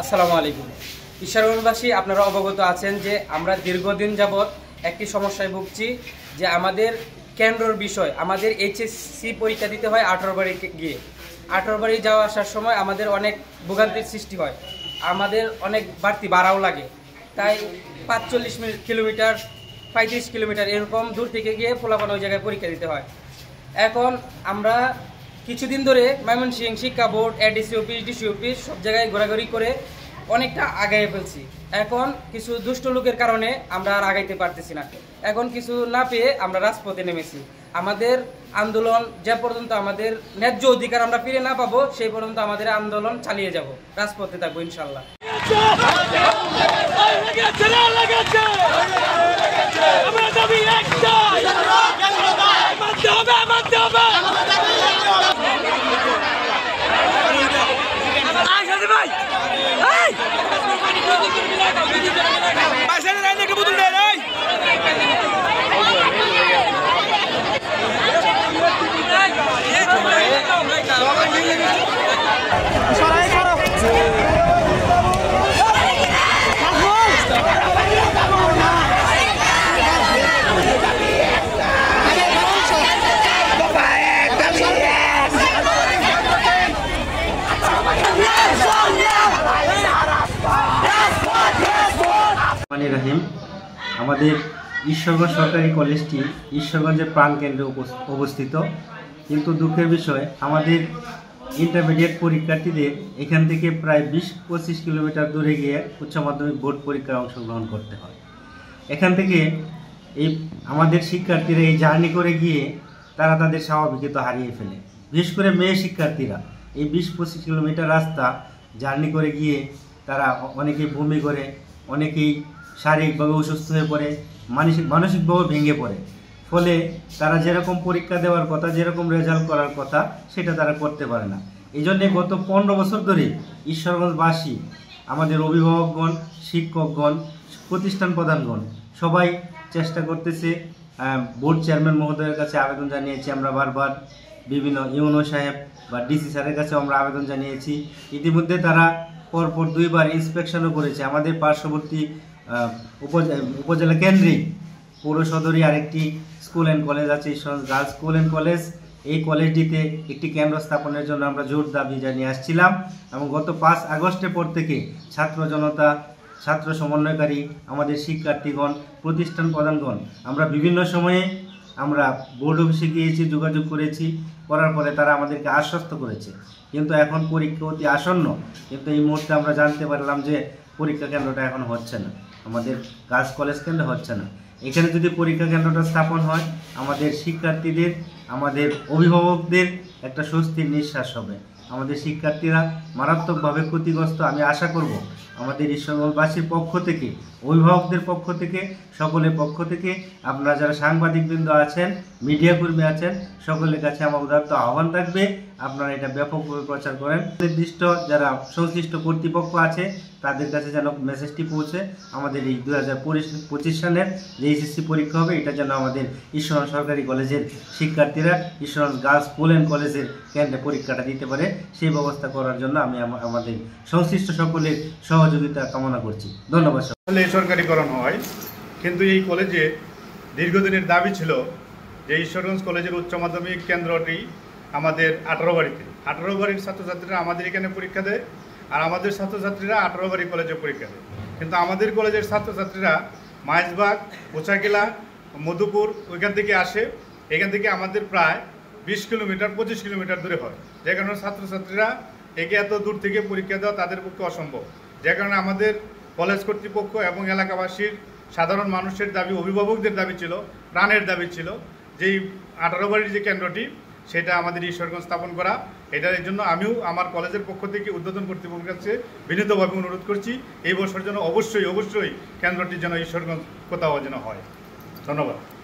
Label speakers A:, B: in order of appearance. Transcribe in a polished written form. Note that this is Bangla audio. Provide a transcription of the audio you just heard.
A: আসসালামু আলাইকুম। ঈশ্বরগঞ্জবাসী, আপনারা অবগত আছেন যে আমরা দীর্ঘদিন যাবৎ একটি সমস্যায় ভুগছি যে আমাদের কেন্দ্রের বিষয়, আমাদের এইচএসসি পরীক্ষা দিতে হয় 18 বাড়ি গিয়ে। 18 বাড়ি যাওয়া আসার সময় আমাদের অনেক ভোগান্তির সৃষ্টি হয়, আমাদের অনেক বাড়তি ভাড়াও লাগে। তাই 45 কিলোমিটার 35 কিলোমিটার এরকম দূর থেকে গিয়ে পোলাপান ওই জায়গায় পরীক্ষা দিতে হয়। এখন আমরা কিছুদিন ধরে ময়মনসিংহ শিক্ষা board, ADC office, DC office সব জায়গায় ঘোরাঘুরি করে অনেকটা আগায় ফেলছি। এখন কিছু দুষ্ট লোকের কারণে আমরা আর আগাইতে পারতেছি না। এখন কিছু না পেয়ে আমরা রাজপথে নেমেছি। আমাদের আন্দোলন যে পর্যন্ত আমাদের ন্যায্য অধিকার আমরা ফিরে না পাবো সেই পর্যন্ত আমাদের আন্দোলন চালিয়ে যাব, রাজপথে থাকবো ইনশাল্লাহ।
B: রাহিম, আমাদের ঈশ্বরগঞ্জ সরকারি কলেজটি ঈশ্বরগঞ্জের প্রাণকেন্দ্রে অবস্থিত, কিন্তু দুঃখের বিষয় আমাদের ইন্টারমিডিয়েট পরীক্ষার্থীদের এখান থেকে প্রায় 20-25 কিলোমিটার দূরে গিয়ে উচ্চ মাধ্যমিক বোর্ড পরীক্ষায় অংশগ্রহণ করতে হয়। এখান থেকে আমাদের শিক্ষার্থীরা এই জার্নি করে গিয়ে তারা তাদের স্বাভাবিকতা হারিয়ে ফেলে। বিশেষ করে মেয়ে শিক্ষার্থীরা এই 20-25 কিলোমিটার রাস্তা জার্নি করে গিয়ে তারা অনেকেই বমি করে, অনেকেই শারীরিকভাবে অসুস্থ হয়ে পড়ে, মানসিকভাবে ভেঙে পড়ে। ফলে তারা যেরকম পরীক্ষা দেওয়ার কথা, যেরকম রেজাল্ট করার কথা সেটা তারা করতে পারে না। এই জন্যে গত 15 বছর ধরে ঈশ্বরগঞ্জবাসী, আমাদের অভিভাবকগণ, শিক্ষকগণ, প্রতিষ্ঠান প্রধানগণ সবাই চেষ্টা করতেছে। বোর্ড চেয়ারম্যান মহোদয়ের কাছে আবেদন জানিয়েছি আমরা বারবার, বিভিন্ন ইউনো সাহেব বা ডিসি স্যারের কাছে আমরা আবেদন জানিয়েছি। ইতিমধ্যে তারা পরপর 2 বার ইন্সপেকশনও করেছে। আমাদের পার্শ্ববর্তী উপজেলা কেন্দ্রিক পৌর সদরে আরেকটি স্কুল অ্যান্ড কলেজ আছে, Ishwarganj girls school and college. এই কলেজটিতে একটি কেন্দ্র স্থাপনের জন্য আমরা জোর দাবি জানিয়ে আসছিলাম, এবং গত 5 আগস্টের পর থেকে ছাত্র জনতা, ছাত্র সমন্বয়কারী, আমাদের শিক্ষার্থীগণ, প্রতিষ্ঠান প্রধানগণ আমরা বিভিন্ন সময়ে আমরা বোর্ড অফিসে গিয়েছি, যোগাযোগ করেছি, করার পরে তারা আমাদেরকে আশ্বস্ত করেছে। কিন্তু এখন পরীক্ষা অতি আসন্ন, কিন্তু এই মুহূর্তে আমরা জানতে পারলাম যে পরীক্ষা কেন্দ্রটা এখন হচ্ছে না, আমাদের গার্লস কলেজ কেন্দ্রে হচ্ছে না। এখানে যদি পরীক্ষা কেন্দ্রটা স্থাপন হয়, আমাদের শিক্ষার্থীদের, আমাদের অভিভাবকদের একটা স্বস্তির নিঃশ্বাস হবে। আমাদের শিক্ষার্থীরা মারাত্মকভাবে ক্ষতিগ্রস্ত। আমি আশা করব আমাদের ঈশ্বরগঞ্জবাসীর পক্ষ থেকে, অভিভাবকদের পক্ষ থেকে, সকলের পক্ষ থেকে, আপনারা যারা সাংবাদিকবৃন্দ আছেন, মিডিয়া কর্মী আছেন, সকলের কাছে আমার উদাত্ত আহ্বান থাকবে আপনারা এটা ব্যাপকভাবে প্রচার করেন। নির্দিষ্ট যারা সংশ্লিষ্ট কর্তৃপক্ষ আছে তাদের কাছে যেন মেসেজটি পৌঁছে আমাদের এই 2025 সালের যে এইচএসসি পরীক্ষা হবে এটা যেন আমাদের ঈশ্বরগঞ্জ সরকারি কলেজের শিক্ষার্থীরা ঈশ্বরগঞ্জ গার্লস স্কুল অ্যান্ড কলেজের কেন্দ্রে পরীক্ষাটা দিতে পারে, সেই ব্যবস্থা করার জন্য আমি আমাদের সংশ্লিষ্ট সকলের সহযোগিতা কামনা করছি। ধন্যবাদ।
C: সরকারিকরণ হয়, কিন্তু এই কলেজে দীর্ঘদিনের দাবি ছিল যে ঈশ্বরগঞ্জ কলেজের উচ্চ মাধ্যমিক কেন্দ্রটি আমাদের 18 বাড়িতে, 18 বাড়ির ছাত্রছাত্রীরা আমাদের এখানে পরীক্ষা দেয়, আর আমাদের ছাত্রছাত্রীরা 18 বাড়ি কলেজে পরীক্ষা দেয়। কিন্তু আমাদের কলেজের ছাত্রছাত্রীরা মাইজবাগ, পোচাকিলা, মধুপুর ওইখান থেকে আসে। এখান থেকে আমাদের প্রায় 20 কিলোমিটার 25 কিলোমিটার দূরে হয়, যে কারণে ছাত্রছাত্রীরা একে এত দূর থেকে পরীক্ষা দেওয়া তাদের পক্ষে অসম্ভব। যে কারণে আমাদের কলেজ কর্তৃপক্ষ এবং এলাকাবাসীর সাধারণ মানুষের দাবি, অভিভাবকদের দাবি ছিল, প্রাণের দাবি ছিল যে 18 বাড়ির যে কেন্দ্রটি সেটা আমাদের ঈশ্বরগঞ্জ স্থাপন করা। এটার জন্য আমিও আমার কলেজের পক্ষ থেকে উদ্বোধন কর্তৃপক্ষের কাছে বিনীতভাবে অনুরোধ করছি এই বছর যেন অবশ্যই কেন্দ্রটি যেন ঈশ্বরগঞ্জ কোথাও যেন হয়। ধন্যবাদ।